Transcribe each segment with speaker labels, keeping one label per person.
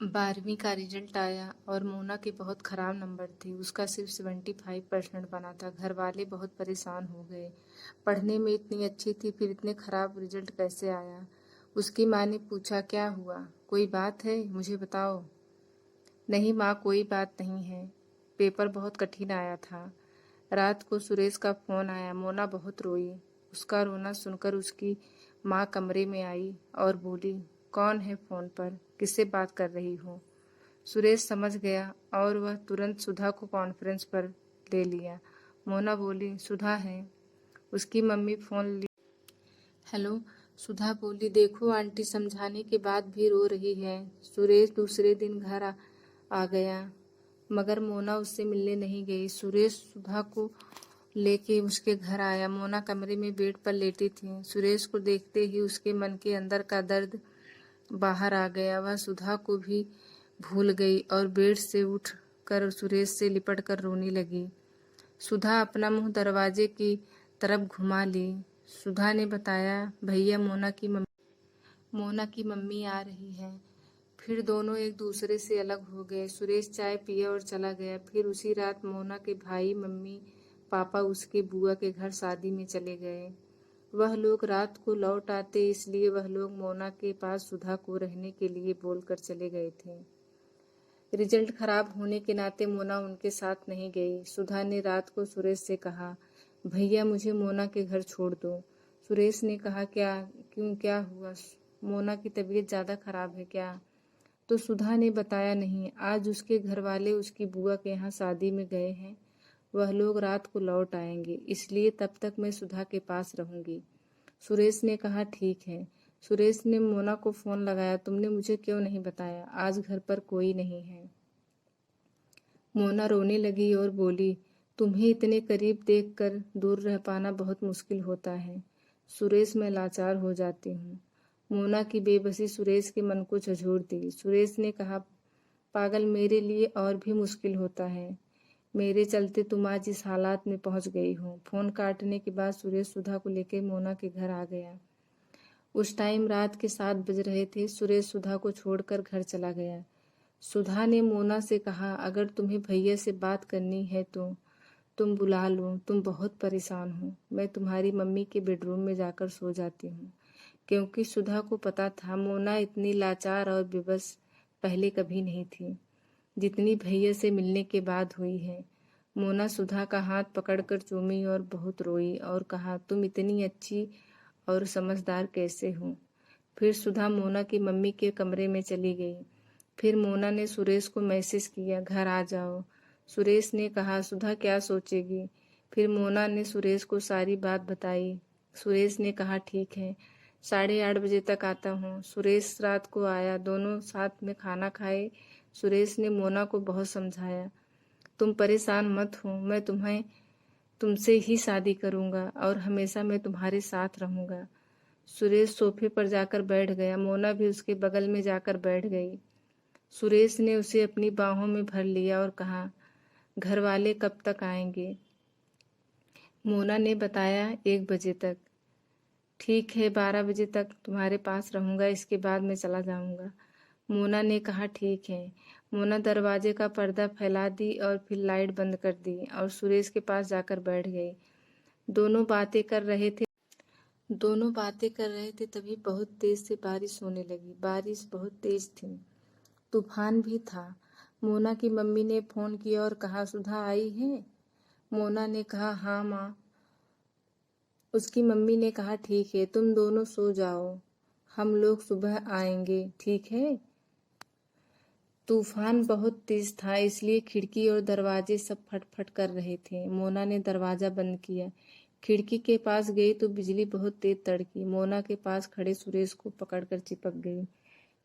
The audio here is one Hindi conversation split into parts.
Speaker 1: 12वीं का रिजल्ट आया और मोना के बहुत खराब नंबर थे। उसका सिर्फ 75% बना था। घर वाले बहुत परेशान हो गए। पढ़ने में इतनी अच्छी थी, फिर इतने खराब रिजल्ट कैसे आया? उसकी माँ ने पूछा, क्या हुआ? कोई बात है, मुझे बताओ। नहीं माँ, कोई बात नहीं है। पेपर बहुत कठिन आया था। रात को सुरेश का फोन आया। मोना बहुत रोई। उसका रोना सुनकर उसकी माँ कमरे में आई और बोली, कौन है फोन पर? किससे बात कर रही हो? सुरेश समझ गया और वह तुरंत सुधा को कॉन्फ्रेंस पर ले लिया। मोना बोली, सुधा है। उसकी मम्मी फोन ली। हेलो। सुधा बोली, देखो आंटी समझाने के बाद भी रो रही है। सुरेश दूसरे दिन घर आ गया, मगर मोना उससे मिलने नहीं गई। सुरेश सुधा को लेके उसके घर आया। मोना कमरे में बेड पर लेटी थी। सुरेश को देखते ही उसके मन के अंदर का दर्द बाहर आ गया। वह सुधा को भी भूल गई और बेड से उठ कर सुरेश से लिपट कर रोने लगी। सुधा अपना मुंह दरवाजे की तरफ घुमा ली। सुधा ने बताया, भैया मोना की मम्मी आ रही है। फिर दोनों एक दूसरे से अलग हो गए। सुरेश चाय पिया और चला गया। फिर उसी रात मोना के भाई, मम्मी, पापा उसके बुआ के घर शादी में चले गए। वह लोग रात को लौट आते, इसलिए वह लोग मोना के पास सुधा को रहने के लिए बोलकर चले गए थे। रिजल्ट खराब होने के नाते मोना उनके साथ नहीं गई। सुधा ने रात को सुरेश से कहा, भैया मुझे मोना के घर छोड़ दो। सुरेश ने कहा, क्यों, क्या हुआ? मोना की तबीयत ज़्यादा खराब है क्या? तो सुधा ने बताया, नहीं, आज उसके घर वाले उसकी बुआ के यहाँ शादी में गए हैं। वह लोग रात को लौट आएंगे, इसलिए तब तक मैं सुधा के पास रहूंगी। सुरेश ने कहा, ठीक है। सुरेश ने मोना को फोन लगाया, तुमने मुझे क्यों नहीं बताया? आज घर पर कोई नहीं है। मोना रोने लगी और बोली, तुम्हें इतने करीब देखकर दूर रह पाना बहुत मुश्किल होता है। सुरेश, मैं लाचार हो जाती हूँ। मोना की बेबसी सुरेश के मन को झंझोर दी। सुरेश ने कहा, पागल, मेरे लिए और भी मुश्किल होता है। मेरे चलते तुम आज इस हालात में पहुंच गई हो। फोन काटने के बाद सुरेश सुधा को लेकर मोना के घर आ गया। उस टाइम रात के 7 बज रहे थे। सुरेश सुधा को छोड़कर घर चला गया। सुधा ने मोना से कहा, अगर तुम्हें भैया से बात करनी है तो तुम बुला लो। तुम बहुत परेशान हो। मैं तुम्हारी मम्मी के बेडरूम में जाकर सो जाती हूँ। क्योंकि सुधा को पता था मोना इतनी लाचार और बेबस पहले कभी नहीं थी जितनी भैया से मिलने के बाद हुई है। मोना सुधा का हाथ पकड़कर चूमी और बहुत रोई और कहा, तुम इतनी अच्छी और समझदार कैसे हो? फिर सुधा मोना की मम्मी के कमरे में चली गई। फिर मोना ने सुरेश को मैसेज किया, घर आ जाओ। सुरेश ने कहा, सुधा क्या सोचेगी? फिर मोना ने सुरेश को सारी बात बताई। सुरेश ने कहा, ठीक है, 8:30 बजे तक आता हूँ। सुरेश रात को आया। दोनों साथ में खाना खाए। सुरेश ने मोना को बहुत समझाया, तुम परेशान मत हो, मैं तुमसे ही शादी करूंगा और हमेशा मैं तुम्हारे साथ रहूंगा। सुरेश सोफे पर जाकर बैठ गया। मोना भी उसके बगल में जाकर बैठ गई। सुरेश ने उसे अपनी बाहों में भर लिया और कहा, घर वाले कब तक आएंगे? मोना ने बताया, 1 बजे तक। ठीक है, 12 बजे तक तुम्हारे पास रहूंगा, इसके बाद मैं चला जाऊंगा। मोना ने कहा, ठीक है। मोना दरवाजे का पर्दा फैला दी और फिर लाइट बंद कर दी और सुरेश के पास जाकर बैठ गई। दोनों बातें कर रहे थे तभी बहुत तेज से बारिश होने लगी। बारिश बहुत तेज थी, तूफान भी था। मोना की मम्मी ने फोन किया और कहा, सुधा आई है? मोना ने कहा, हाँ माँ। उसकी मम्मी ने कहा, ठीक है, तुम दोनों सो जाओ, हम लोग सुबह आएंगे, ठीक है? तूफान बहुत तेज था, इसलिए खिड़की और दरवाजे सब फटफट कर रहे थे। मोना ने दरवाजा बंद किया। खिड़की के पास गई तो बिजली बहुत तेज तड़की। मोना के पास खड़े सुरेश को पकड़कर चिपक गई।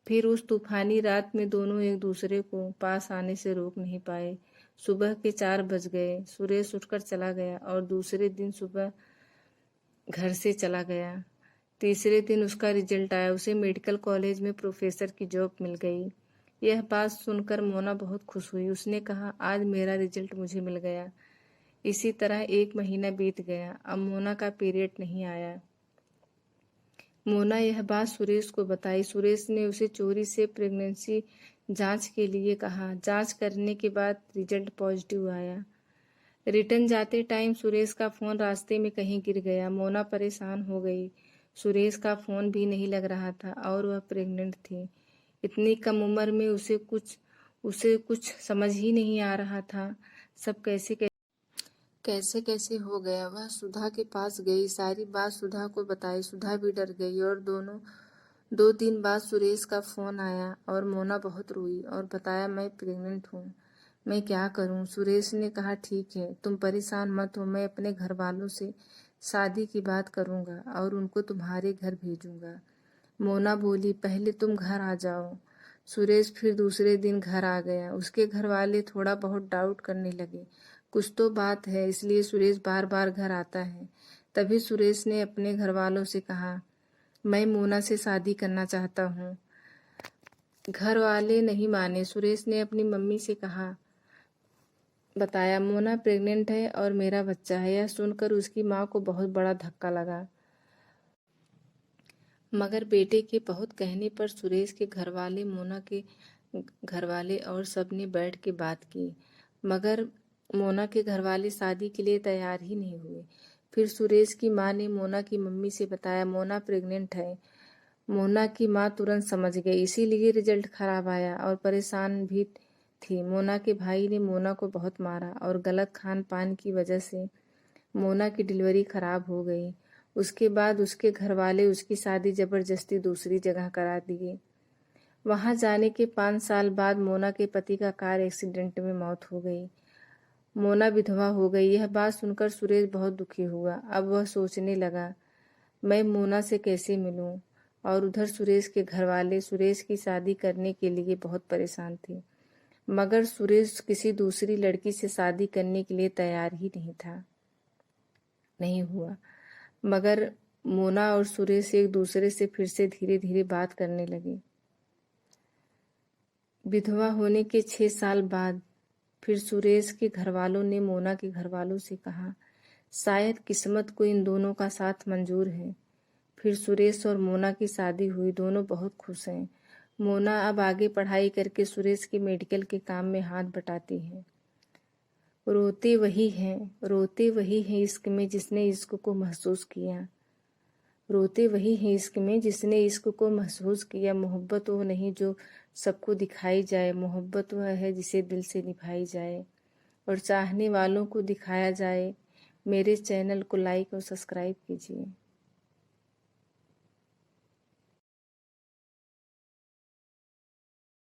Speaker 1: फिर उस तूफानी रात में दोनों एक दूसरे को पास आने से रोक नहीं पाए। सुबह के 4 बज गए। सुरेश उठकर चला गया और दूसरे दिन सुबह घर से चला गया। तीसरे दिन उसका रिजल्ट आया। उसे मेडिकल कॉलेज में प्रोफेसर की जॉब मिल गई। यह बात सुनकर मोना बहुत खुश हुई। उसने कहा, आज मेरा रिजल्ट मुझे मिल गया। इसी तरह 1 महीना बीत गया। अब मोना का पीरियड नहीं आया। मोना यह बात सुरेश को बताई। सुरेश ने उसे चोरी से प्रेगनेंसी जांच के लिए कहा। जांच करने के बाद रिजल्ट पॉजिटिव आया। रिटर्न जाते टाइम सुरेश का फोन रास्ते में कहीं गिर गया। मोना परेशान हो गई। सुरेश का फोन भी नहीं लग रहा था और वह प्रेग्नेंट थी। इतनी कम उम्र में उसे कुछ समझ ही नहीं आ रहा था। सब कैसे हो गया। वह सुधा के पास गई, सारी बात सुधा को बताई। सुधा भी डर गई और 2 दिन बाद सुरेश का फोन आया और मोना बहुत रोई और बताया, मैं प्रेग्नेंट हूँ, मैं क्या करूँ। सुरेश ने कहा, ठीक है, तुम परेशान मत हो, मैं अपने घर वालों से शादी की बात करूँगा और उनको तुम्हारे घर भेजूंगा। मोना बोली, पहले तुम घर आ जाओ। सुरेश फिर दूसरे दिन घर आ गया। उसके घर वाले थोड़ा बहुत डाउट करने लगे, कुछ तो बात है, इसलिए सुरेश बार बार घर आता है। तभी सुरेश ने अपने घर वालों से कहा, मैं मोना से शादी करना चाहता हूँ। घर वाले नहीं माने। सुरेश ने अपनी मम्मी से बताया, मोना प्रेग्नेंट है और मेरा बच्चा है। यह सुनकर उसकी माँ को बहुत बड़ा धक्का लगा, मगर बेटे के बहुत कहने पर सुरेश के घरवाले, मोना के घरवाले और सब ने बैठ के बात की, मगर मोना के घरवाले शादी के लिए तैयार ही नहीं हुए। फिर सुरेश की माँ ने मोना की मम्मी से बताया, मोना प्रेग्नेंट है। मोना की माँ तुरंत समझ गई, इसीलिए रिजल्ट खराब आया और परेशान भी थी। मोना के भाई ने मोना को बहुत मारा और गलत खान पान की वजह से मोना की डिलीवरी खराब हो गई। उसके बाद उसके घरवाले उसकी शादी जबरदस्ती दूसरी जगह करा दिए। वहां जाने के 5 साल बाद मोना के पति का कार एक्सीडेंट में मौत हो गई। मोना विधवा हो गई। यह बात सुनकर सुरेश बहुत दुखी हुआ। अब वह सोचने लगा, मैं मोना से कैसे मिलूं। और उधर सुरेश के घरवाले सुरेश की शादी करने के लिए बहुत परेशान थे, मगर सुरेश किसी दूसरी लड़की से शादी करने के लिए तैयार ही नहीं हुआ। मगर मोना और सुरेश एक दूसरे से फिर से धीरे धीरे बात करने लगे। विधवा होने के 6 साल बाद फिर सुरेश के घरवालों ने मोना के घरवालों से कहा, शायद किस्मत को इन दोनों का साथ मंजूर है। फिर सुरेश और मोना की शादी हुई। दोनों बहुत खुश हैं। मोना अब आगे पढ़ाई करके सुरेश के मेडिकल के काम में हाथ बटाती है। रोते वही हैं इश्क में जिसने इश्क को महसूस किया। रोते वही हैं इश्क में जिसने इश्क को महसूस किया। मोहब्बत वो नहीं जो सबको दिखाई जाए, मोहब्बत वह है जिसे दिल से निभाई जाए और चाहने वालों को दिखाया जाए। मेरे चैनल को लाइक और सब्सक्राइब कीजिए।